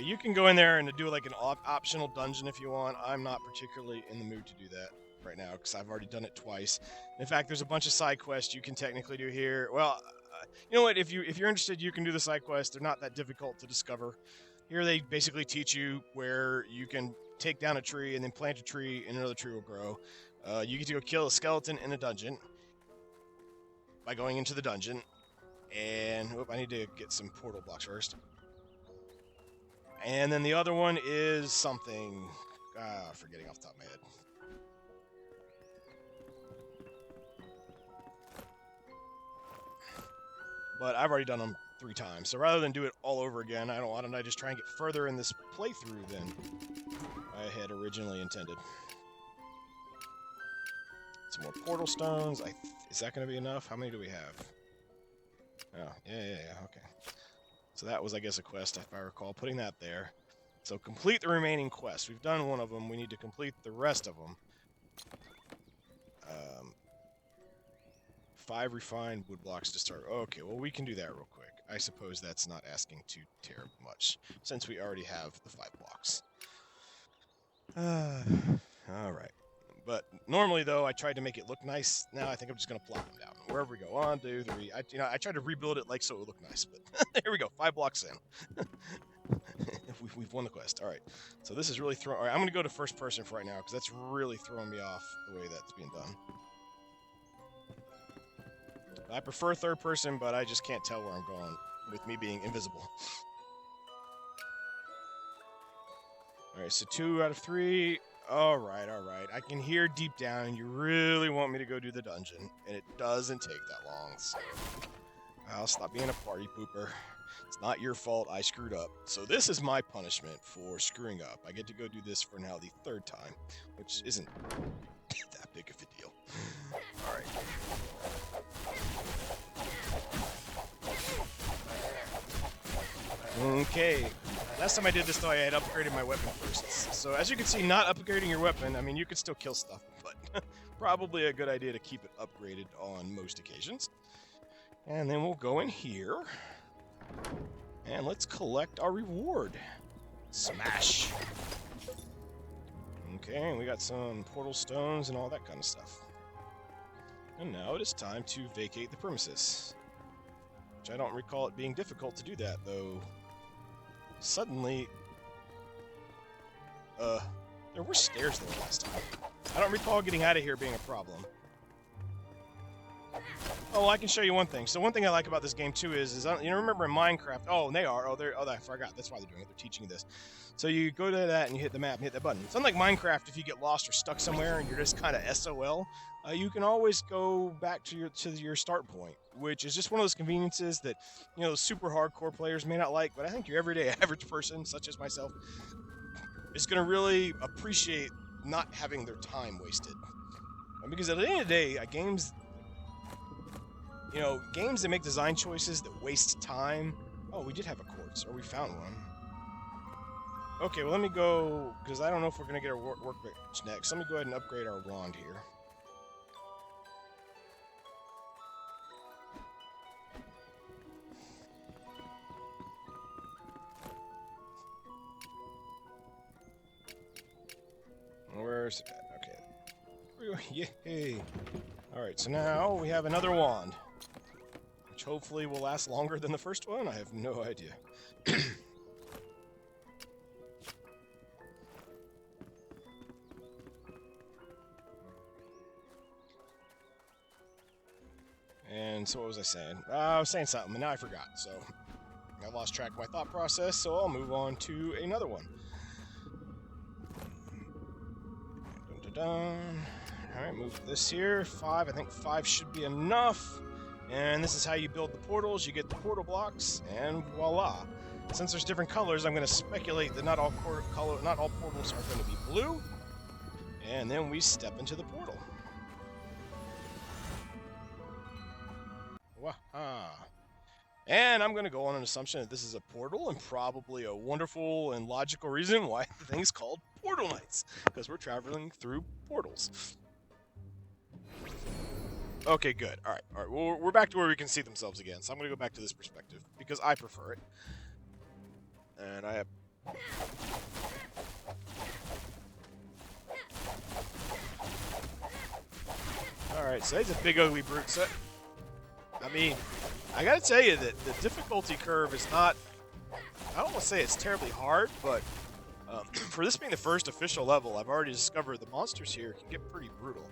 you can go in there and do like an optional dungeon if you want. I'm not particularly in the mood to do that right now because I've already done it twice. In fact, there's a bunch of side quests you can technically do here. Well, you know what? If you're interested, you can do the side quests. They're not that difficult to discover. Here they basically teach you where you can take down a tree and then plant a tree and another tree will grow. You get to go kill a skeleton in a dungeon by going into the dungeon. And I need to get some portal blocks first. And then the other one is something. Forgetting off the top of my head. But I've already done them 3 times. So rather than do it all over again, why don't I just try and get further in this playthrough than I had originally intended. Some more portal stones. Is that going to be enough? How many do we have? Oh, yeah, okay. So that was, I guess, a quest, if I recall, putting that there. So complete the remaining quests. We've done one of them. We need to complete the rest of them. 5 refined wood blocks to start. Okay, well, we can do that real quick. I suppose that's not asking too terribly much, since we already have the 5 blocks. All right. But normally, though, I tried to make it look nice. Now I think I'm just going to plop them down. Wherever we go, 1, 2, 3. I tried to rebuild it like so it would look nice, but there we go. 5 blocks in. We've won the quest. All right. So this is really throwing. All right, I'm going to go to first person for right now because that's really throwing me off the way that's being done. I prefer third person, but I just can't tell where I'm going with me being invisible. All right. So 2 out of 3. All right. I can hear deep down you really want me to go do the dungeon, and it doesn't take that long, so I'll stop being a party pooper. It's not your fault I screwed up. So this is my punishment for screwing up. I get to go do this for now the 3rd time, which isn't that big of a deal. All right. Okay. Last time I did this, though, I had upgraded my weapon first. So as you can see, not upgrading your weapon, I mean, you can still kill stuff, but probably a good idea to keep it upgraded on most occasions. And then we'll go in here, and let's collect our reward. Smash! Okay, and we got some portal stones and all that kind of stuff. And now it is time to vacate the premises. Which I don't recall it being difficult to do that, though. Suddenly, there were stairs there last time. I don't recall getting out of here being a problem. Oh, I can show you one thing. So one thing I like about this game too is you remember in Minecraft? Oh, they are. I forgot. That's why they're doing it. They're teaching you this. So you go to that and you hit the map and hit that button. It's unlike Minecraft. If you get lost or stuck somewhere and you're just kind of SOL, you can always go back to your start point, which is just one of those conveniences that super hardcore players may not like. But I think your everyday average person, such as myself, is going to really appreciate not having their time wasted. Because at the end of the day, games that make design choices that waste time. Oh, we did have a quartz, or we found one. Okay, well, let me go, because I don't know if we're going to get our workbench next. Let me go ahead and upgrade our wand here. Where's it at? Okay. Yay! Alright, so now we have another wand. Which hopefully will last longer than the first one. I have no idea. And so what was I saying? I was saying something, and now I forgot. So I lost track of my thought process, so I'll move on to another one. Dun, dun, dun. Alright, move this here. 5. I think 5 should be enough. And this is how you build the portals. You get the portal blocks, and voila. Since there's different colors, I'm going to speculate that not all portals are going to be blue. And then we step into the portal. Waha. And I'm going to go on an assumption that this is a portal, and probably a wonderful and logical reason why the thing's called Portal Knights, because we're traveling through portals. Okay, good. All right. Well, we're back to where we can see themselves again, so I'm going to go back to this perspective, because I prefer it. And I have Alright, so that's a big ugly brute. So, I mean, I gotta tell you that the difficulty curve is not, I don't want to say it's terribly hard, but for this being the first official level, I've already discovered the monsters here can get pretty brutal.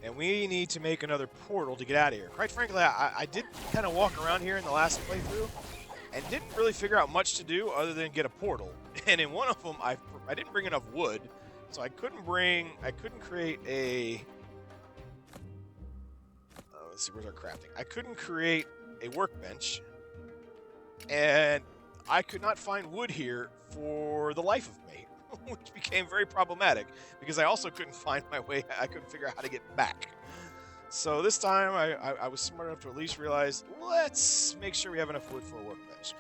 And we need to make another portal to get out of here. Quite frankly, I did kind of walk around here in the last playthrough and didn't really figure out much to do other than get a portal. And in one of them, I didn't bring enough wood, so I couldn't create a... let's see, where's our crafting? I couldn't create a workbench, and I could not find wood here for the life of me, which became very problematic because I also couldn't find my way. I couldn't figure out how to get back. So this time I was smart enough to at least realize, let's make sure we have enough wood for a workbench.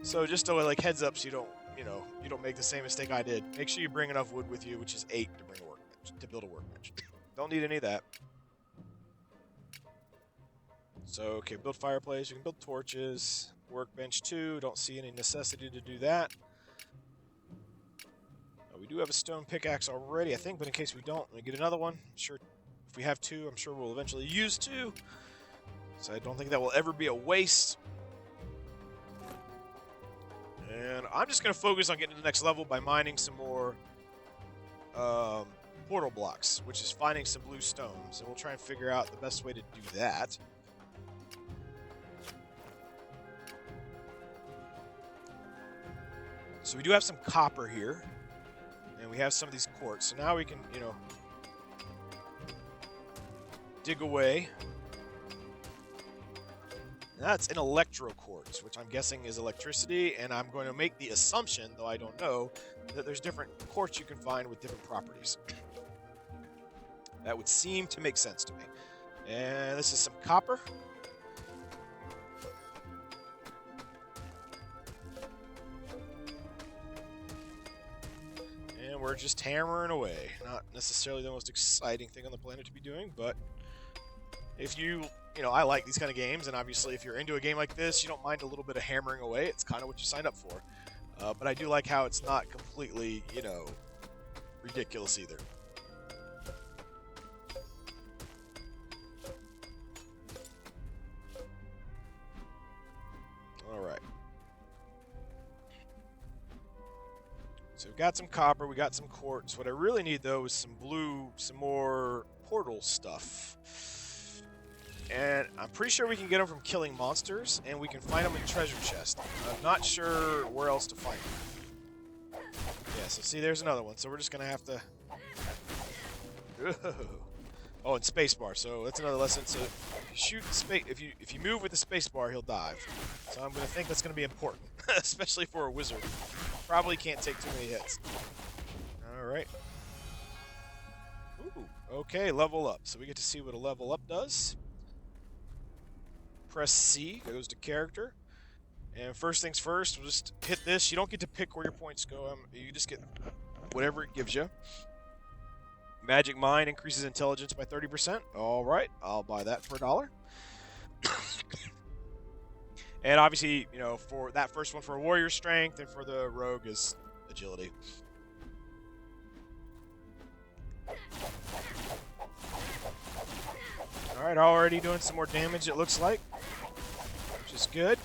So just to like heads up, so you don't make the same mistake I did. Make sure you bring enough wood with you, which is 8 to bring a workbench, to build a workbench. Don't need any of that. So okay, build fireplace. You can build torches. Workbench 2. Don't see any necessity to do that. We do have a stone pickaxe already, I think, but in case we don't, we get another one. Sure, if we have 2, I'm sure we'll eventually use 2. So I don't think that will ever be a waste. And I'm just going to focus on getting to the next level by mining some more portal blocks, which is finding some blue stones. And we'll try and figure out the best way to do that. So we do have some copper here. And we have some of these quartz. So now we can, dig away. And that's an electro quartz, which I'm guessing is electricity. And I'm going to make the assumption, though I don't know, that there's different quartz you can find with different properties. That would seem to make sense to me. And this is some copper. We're just hammering away. Not necessarily the most exciting thing on the planet to be doing, but if I like these kind of games, and obviously if you're into a game like this, you don't mind a little bit of hammering away. It's kind of what you signed up for. But I do like how it's not completely, ridiculous either. Alright. So we've got some copper, we got some quartz. What I really need, though, is some more portal stuff. And I'm pretty sure we can get them from killing monsters, and we can find them in treasure chest. I'm not sure where else to find them. Yeah, so see, there's another one. So we're just going to have to... Oh, and spacebar. So that's another lesson. So if you shoot if you move with the spacebar, he'll dive. So I'm going to think that's going to be important, especially for a wizard. Probably can't take too many hits. All right. Ooh, okay, level up. So we get to see what a level up does. Press C, goes to character. And first things first, we'll just hit this. You don't get to pick where your points go. You just get whatever it gives you. Magic Mind increases intelligence by 30%. All right, I'll buy that for $1. And obviously, for that first one for warrior strength, and for the rogue is agility. All right, already doing some more damage, it looks like, which is good.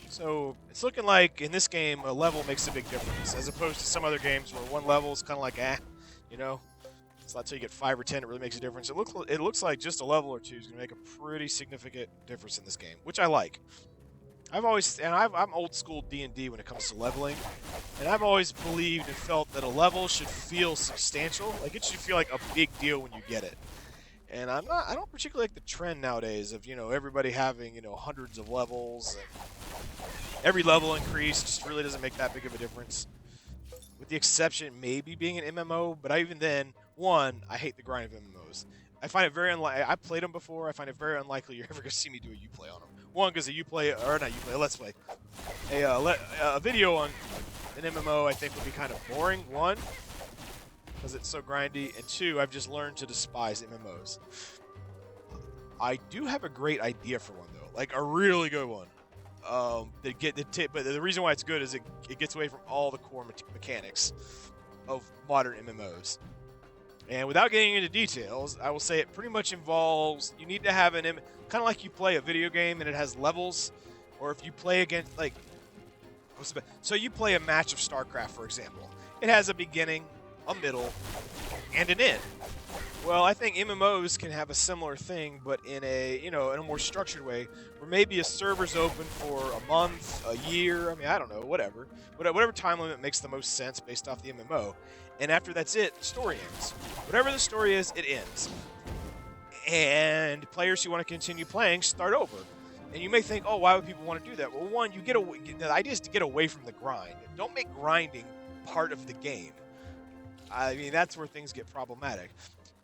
So it's looking like in this game a level makes a big difference, as opposed to some other games where one level is kind of like It's not until you get 5 or 10 it really makes a difference. It looks like just a level or two is going to make a pretty significant difference in this game, which I like. I'm old school D&D when it comes to leveling, and I've always believed and felt that a level should feel substantial. Like, it should feel like a big deal when you get it. And I don't particularly like the trend nowadays of, everybody having, hundreds of levels, and every level increase just really doesn't make that big of a difference. With the exception maybe being an MMO, but even then, one, I hate the grind of MMOs. I find it very unlikely. I played them before. I find it very unlikely you're ever going to see me do a Uplay on them. One, because a Let's Play. A video on an MMO I think would be kind of boring. One, because it's so grindy, and two, I've just learned to despise MMOs. I do have a great idea for one, though. Like, a really good one. But the reason why it's good is it gets away from all the core mechanics. of modern MMOs. And without getting into details, I will say it pretty much involves you need to have kind of like you play a video game and it has levels, or if you play against so you play a match of StarCraft, for example. It has a beginning, a middle, and an end. Well, I think MMOs can have a similar thing, but in a more structured way, where maybe a server's open for a month, a year. I mean, I don't know, whatever time limit makes the most sense based off the MMO. And after that's it, the story ends. Whatever the story is, it ends. And players who want to continue playing start over. And you may think, oh, why would people want to do that? Well, one, the idea is to get away from the grind. Don't make grinding part of the game. I mean, that's where things get problematic.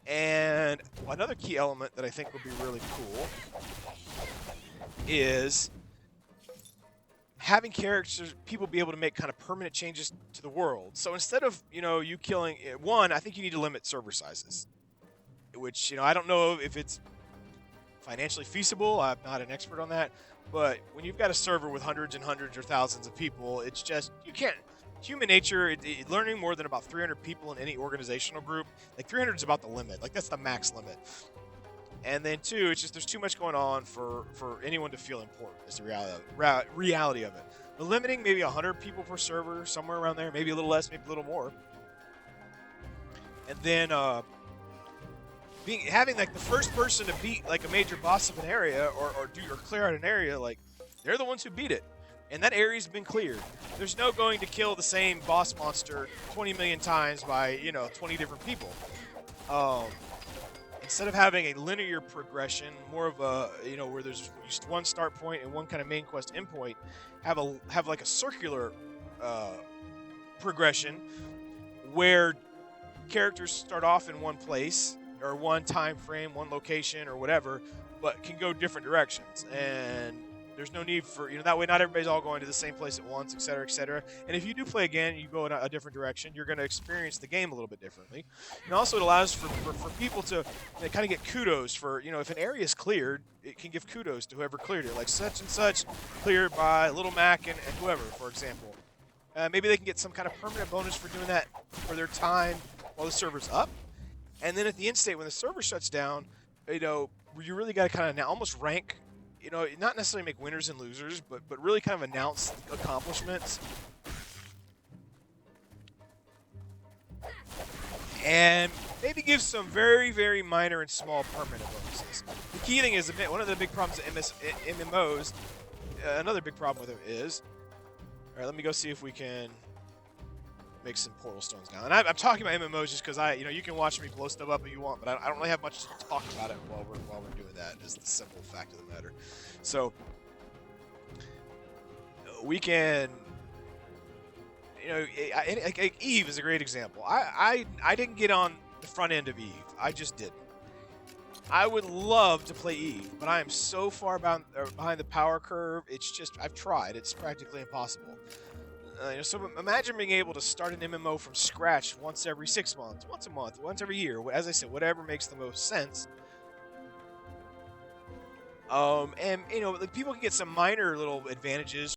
And another key element that I think would be really cool is having people be able to make kind of permanent changes to the world. So instead of, you killing one, I think you need to limit server sizes, which, I don't know if it's financially feasible. I'm not an expert on that, but when you've got a server with hundreds and hundreds or thousands of people, it's just, you can't. Human nature, learning more than about 300 people in any organizational group, like 300 is about the limit. Like, that's the max limit. And then two, it's just there's too much going on for anyone to feel important is the reality of it. But limiting maybe 100 people per server, somewhere around there, maybe a little less, maybe a little more. And then having like the first person to beat like a major boss of an area or clear out an area, like they're the ones who beat it. And that area's been cleared. There's no going to kill the same boss monster 20 million times by, 20 different people. Instead of having a linear progression, more of a, where there's just one start point and one kind of main quest endpoint, have like a circular progression where characters start off in one place or one time frame, one location or whatever, but can go different directions. And there's no need for, that way not everybody's all going to the same place at once, et cetera, et cetera. And if you do play again, you go in a different direction, you're going to experience the game a little bit differently. And also it allows for people to kind of get kudos for, if an area is cleared, it can give kudos to whoever cleared it. Like such and such cleared by Little Mac and whoever, for example. Maybe they can get some kind of permanent bonus for doing that for their time while the server's up. And then at the end state, when the server shuts down, you really got to kind of now almost rank, not necessarily make winners and losers, but really kind of announce accomplishments. And maybe give some very, very minor and small permanent bonuses. The key thing is, one of the big problems with MMOs, another big problem with it is, all right, let me go see if we can make some portal stones now. And I'm talking about MMOs just because you can watch me blow stuff up if you want, but I don't really have much to talk about it while we're doing that. Is the simple fact of the matter. So we can, like Eve is a great example. I didn't get on the front end of Eve. I just didn't. I would love to play Eve, but I am so far behind the power curve. It's just I've tried. It's practically impossible. So imagine being able to start an MMO from scratch once every 6 months, once a month, once every year. As I said, whatever makes the most sense. And people can get some minor little advantages